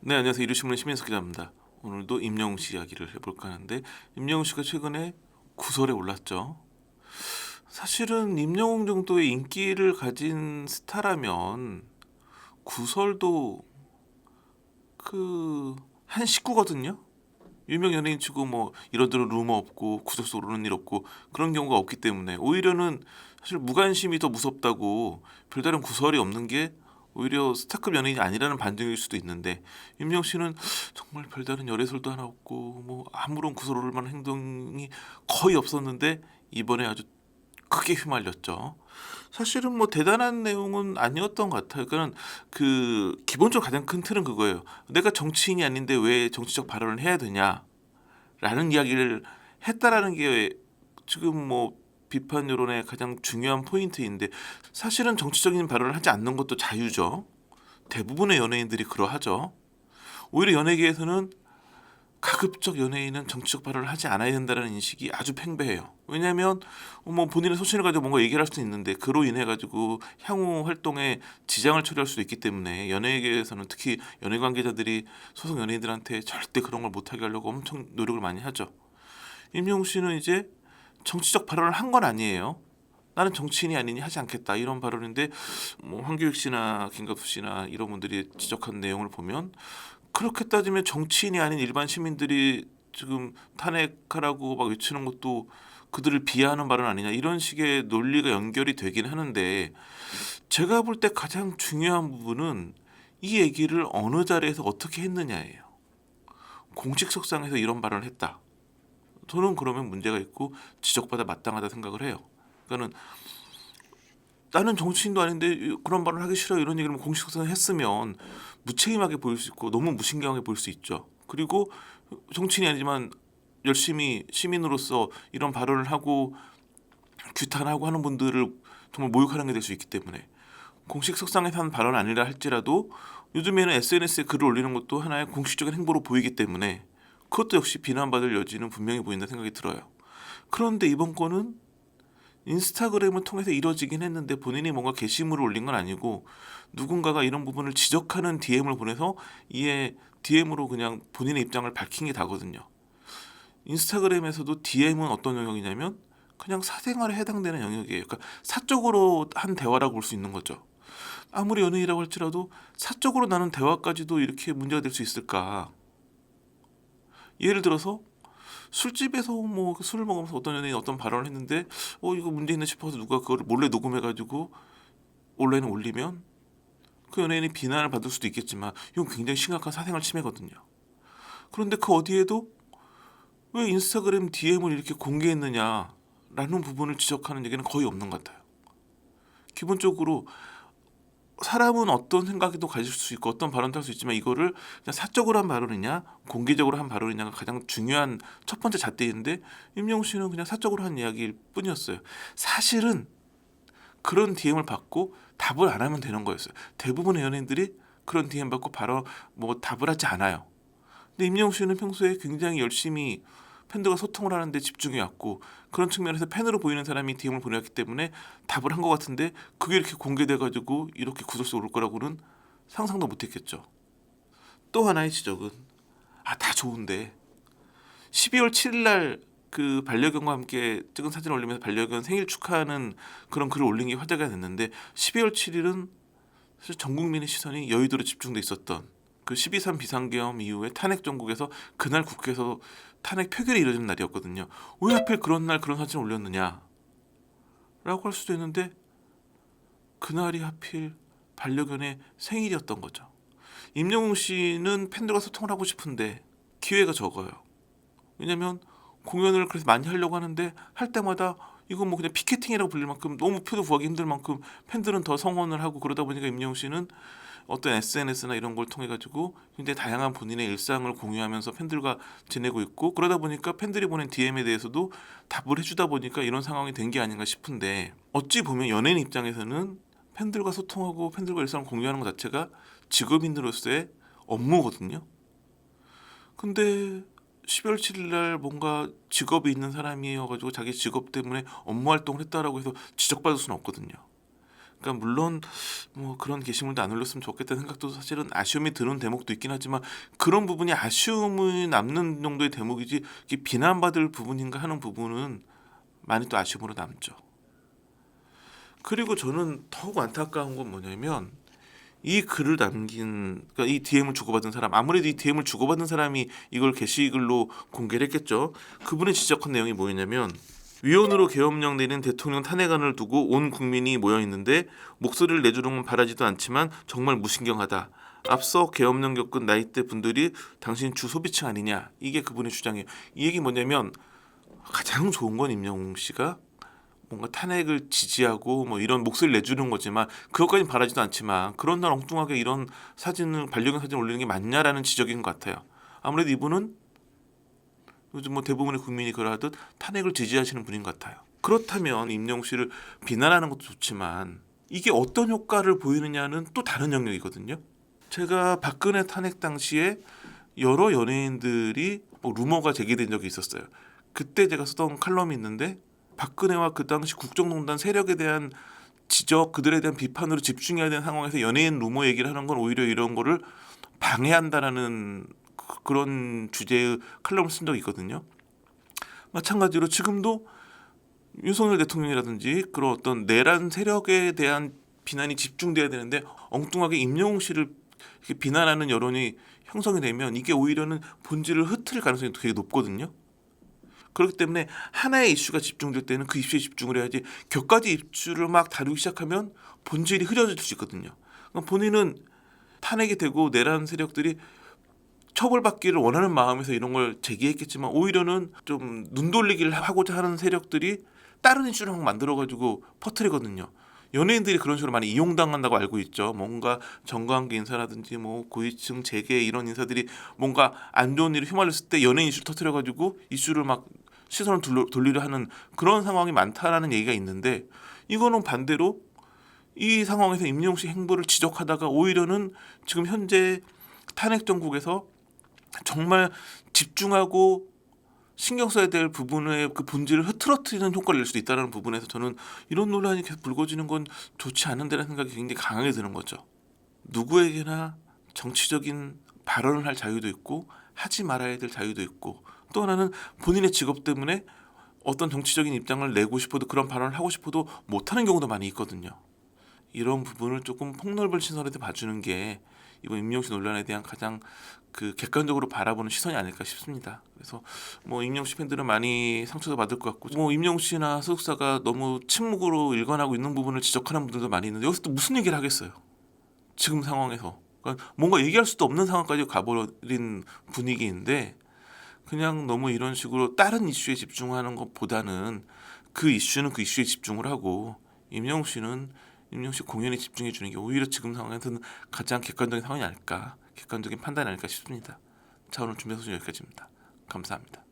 네, 안녕하세요. 이루신문의 시민석 기자입니다. 오늘도 임영웅 씨 이야기를 해볼까 하는데, 임영웅 씨가 최근에 구설에 올랐죠. 사실은 임영웅 정도의 인기를 가진 스타라면 구설도 한 식구거든요. 유명 연예인 치고 뭐 이러저러 루머 없고 구설수 오르는 일 없고 그런 경우가 없기 때문에 오히려는 사실 무관심이 더 무섭다고, 별다른 구설이 없는 게 오히려 스타급 연예인이 아니라는 반증일 수도 있는데, 임영 씨는 정말 별다른 열애설도 하나 없고 뭐 아무런 구설 오를 만한 행동이 거의 없었는데 이번에 아주 크게 휘말렸죠. 사실은 뭐 대단한 내용은 아니었던 것 같아요. 그러니까 기본적으로 가장 큰 틀은 그거예요. 내가 정치인이 아닌데 왜 정치적 발언을 해야 되냐라는 이야기를 했다라는 게 지금 뭐 비판 여론의 가장 중요한 포인트인데, 사실은 정치적인 발언을 하지 않는 것도 자유죠. 대부분의 연예인들이 그러하죠. 오히려 연예계에서는 가급적 연예인은 정치적 발언을 하지 않아야 된다는 인식이 아주 팽배해요. 왜냐하면 뭐 본인의 소신을 가지고 뭔가 얘기를 할 수 있는데 그로 인해 가지고 향후 활동에 지장을 초래할 수도 있기 때문에, 연예계에서는 특히 연예 관계자들이 소속 연예인들한테 절대 그런 걸 못하게 하려고 엄청 노력을 많이 하죠. 임영웅 씨는 이제 정치적 발언을 한 건 아니에요. 나는 정치인이 아니니 하지 않겠다 이런 발언인데, 뭐 황교익 씨나 김갑수 씨나 이런 분들이 지적한 내용을 보면 그렇게 따지면 정치인이 아닌 일반 시민들이 지금 탄핵하라고 막 외치는 것도 그들을 비하하는 발언 아니냐, 이런 식의 논리가 연결이 되긴 하는데, 제가 볼 때 가장 중요한 부분은 이 얘기를 어느 자리에서 어떻게 했느냐예요. 공식석상에서 이런 발언을 했다, 저는 그러면 문제가 있고 지적받아 마땅하다 생각을 해요. 그러니까는 나는 정치인도 아닌데 그런 말을 하기 싫어 이런 얘기를 공식석상에 했으면 무책임하게 보일 수 있고 너무 무신경하게 보일 수 있죠. 그리고 정치인이 아니지만 열심히 시민으로서 이런 발언을 하고 규탄하고 하는 분들을 정말 모욕하는 게 될 수 있기 때문에, 공식석상에서 한 발언 아니라 할지라도 요즘에는 SNS에 글을 올리는 것도 하나의 공식적인 행보로 보이기 때문에 그것도 역시 비난받을 여지는 분명히 보인다 생각이 들어요. 그런데 이번 건은 인스타그램을 통해서 이뤄지긴 했는데 본인이 뭔가 게시물을 올린 건 아니고 누군가가 이런 부분을 지적하는 DM을 보내서 이에 DM으로 그냥 본인의 입장을 밝힌 게 다거든요. 인스타그램에서도 DM은 어떤 영역이냐면 그냥 사생활에 해당되는 영역이에요. 그러니까 사적으로 한 대화라고 볼 수 있는 거죠. 아무리 연예인이라고 할지라도 사적으로 나는 대화까지도 이렇게 문제가 될 수 있을까? 예를 들어서 술집에서 뭐 술을 먹으면서 어떤 연예인이 어떤 발언을 했는데 이거 문제 있네 싶어서 누가 그걸 몰래 녹음해가지고 온라인에 올리면 그 연예인이 비난을 받을 수도 있겠지만 이건 굉장히 심각한 사생활 침해거든요. 그런데 그 어디에도 왜 인스타그램 DM을 이렇게 공개했느냐라는 부분을 지적하는 얘기는 거의 없는 것 같아요. 기본적으로 사람은 어떤 생각도 가질 수 있고 어떤 발언도 할 수 있지만, 이거를 그냥 사적으로 한 발언이냐 공개적으로 한 발언이냐가 가장 중요한 첫 번째 잣대인데, 임영웅 씨는 그냥 사적으로 한 이야기일 뿐이었어요. 사실은 그런 DM을 받고 답을 안 하면 되는 거였어요. 대부분의 연예인들이 그런 DM 받고 바로 뭐 답을 하지 않아요. 근데 임영웅 씨는 평소에 굉장히 열심히 팬들과 소통을 하는데 집중해 왔고, 그런 측면에서 팬으로 보이는 사람이 DM을 보내왔기 때문에 답을 한 것 같은데, 그게 이렇게 공개돼 가지고 이렇게 구설수 오를 거라고는 상상도 못했겠죠. 또 하나의 지적은 다 좋은데 12월 7일 날 그 반려견과 함께 찍은 사진을 올리면서 반려견 생일 축하하는 그런 글을 올린 게 화제가 됐는데, 12월 7일은 사실 전 국민의 시선이 여의도로 집중돼 있었던 그 12.3 비상계엄 이후에 탄핵 정국에서 그날 국회에서 탄핵 표결이 이뤄지는 날이었거든요. 왜 하필 그런 날 그런 사진을 올렸느냐라고 할 수도 있는데, 그날이 하필 반려견의 생일이었던 거죠. 임영웅 씨는 팬들과 소통을 하고 싶은데 기회가 적어요. 왜냐면 공연을 그래서 많이 하려고 하는데 할 때마다 이건 뭐 그냥 피켓팅이라고 불릴 만큼 너무 표도 구하기 힘들 만큼 팬들은 더 성원을 하고, 그러다 보니까 임영웅 씨는 어떤 SNS나 이런 걸 통해 가지고 굉장히 다양한 본인의 일상을 공유하면서 팬들과 지내고 있고, 그러다 보니까 팬들이 보낸 DM에 대해서도 답을 해주다 보니까 이런 상황이 된 게 아닌가 싶은데, 어찌 보면 연예인 입장에서는 팬들과 소통하고 팬들과 일상을 공유하는 것 자체가 직업인으로서의 업무거든요. 근데 12월 7일 날 뭔가 직업이 있는 사람이어가지고 자기 직업 때문에 업무 활동을 했다라고 해서 지적받을 수는 없거든요. 그러니까 물론 뭐 그런 게시물도 안 올렸으면 좋겠다는 생각도 사실은 아쉬움이 드는 대목도 있긴 하지만 그런 부분이 아쉬움이 남는 정도의 대목이지 이게 비난받을 부분인가 하는 부분은 많이 또 아쉬움으로 남죠. 그리고 저는 더욱 안타까운 건 뭐냐면 이 글을 남긴 그러니까 이 DM을 주고받은 사람 아무래도 이 DM을 주고받은 사람이 이걸 게시글로 공개를 했겠죠. 그분이 지적한 내용이 뭐였냐면 위헌으로 계엄령 내린 대통령 탄핵안을 두고 온 국민이 모여 있는데 목소리를 내주는 건 바라지도 않지만 정말 무신경하다. 앞서 계엄령 겪은 나이대 분들이 당신 주 소비층 아니냐. 이게 그분의 주장이에요. 이 얘기 뭐냐면 가장 좋은 건 임영웅 씨가 뭔가 탄핵을 지지하고 뭐 이런 목소리를 내주는 거지만 그것까지는 바라지도 않지만 그런 날 엉뚱하게 이런 사진을 반려견 사진 올리는 게 맞냐라는 지적인 것 같아요. 아무래도 이분은 요즘 뭐 대부분의 국민이 그러하듯 탄핵을 지지하시는 분인 것 같아요. 그렇다면 임영웅 씨를 비난하는 것도 좋지만 이게 어떤 효과를 보이느냐는 또 다른 영역이거든요. 제가 박근혜 탄핵 당시에 여러 연예인들이 뭐 루머가 제기된 적이 있었어요. 그때 제가 쓰던 칼럼이 있는데 박근혜와 그 당시 국정농단 세력에 대한 지적, 그들에 대한 비판으로 집중해야 되는 상황에서 연예인 루머 얘기를 하는 건 오히려 이런 거를 방해한다라는 그런 주제의 칼럼을 쓴 적이 있거든요. 마찬가지로 지금도 윤석열 대통령이라든지 그런 어떤 내란 세력에 대한 비난이 집중돼야 되는데 엉뚱하게 임영웅 씨를 이렇게 비난하는 여론이 형성이 되면 이게 오히려는 본질을 흐트릴 가능성이 되게 높거든요. 그렇기 때문에 하나의 이슈가 집중될 때는 그 이슈에 집중을 해야지 격가지 이슈를 막 다루기 시작하면 본질이 흐려질 수 있거든요. 그러니까 본인은 탄핵이 되고 내란 세력들이 처벌받기를 원하는 마음에서 이런 걸 제기했겠지만 오히려는 좀 눈돌리기를 하고자 하는 세력들이 다른 이슈를 막 만들어가지고 퍼뜨리거든요. 연예인들이 그런 식으로 많이 이용당한다고 알고 있죠. 뭔가 정관계 인사라든지 뭐 고위층 재계 이런 인사들이 뭔가 안 좋은 일에 휘말렸을 때 연예인 이슈를 터뜨려가지고 이슈를 막 시선을 돌리려 하는 그런 상황이 많다라는 얘기가 있는데 이거는 반대로 이 상황에서 임영웅 씨 행보를 지적하다가 오히려는 지금 현재 탄핵 정국에서 정말 집중하고 신경 써야 될 부분의 그 본질을 흐트러뜨리는 효과를 낼 수도 있다는 부분에서 저는 이런 논란이 계속 불거지는 건 좋지 않은데라는 생각이 굉장히 강하게 드는 거죠. 누구에게나 정치적인 발언을 할 자유도 있고 하지 말아야 될 자유도 있고 또 하나는 본인의 직업 때문에 어떤 정치적인 입장을 내고 싶어도 그런 발언을 하고 싶어도 못하는 경우도 많이 있거든요. 이런 부분을 조금 폭넓은 시선에서 봐주는 게 이번 임영웅 씨 논란에 대한 가장 그 객관적으로 바라보는 시선이 아닐까 싶습니다. 그래서 뭐 임영웅 씨 팬들은 많이 상처도 받을 것 같고 뭐 임영웅 씨나 소속사가 너무 침묵으로 일관하고 있는 부분을 지적하는 분들도 많이 있는데 여기서 또 무슨 얘기를 하겠어요. 지금 상황에서 그러니까 뭔가 얘기할 수도 없는 상황까지 가버린 분위기인데 그냥 너무 이런 식으로 다른 이슈에 집중하는 것보다는 그 이슈는 그 이슈에 집중을 하고 임영웅 씨는 임영웅 씨 공연에 집중해 주는 게 오히려 지금 상황에서는 가장 객관적인 상황이 아닐까 객관적인 판단이 아닐까 싶습니다. 자 오늘 준비한 소식 여기까지입니다. 감사합니다.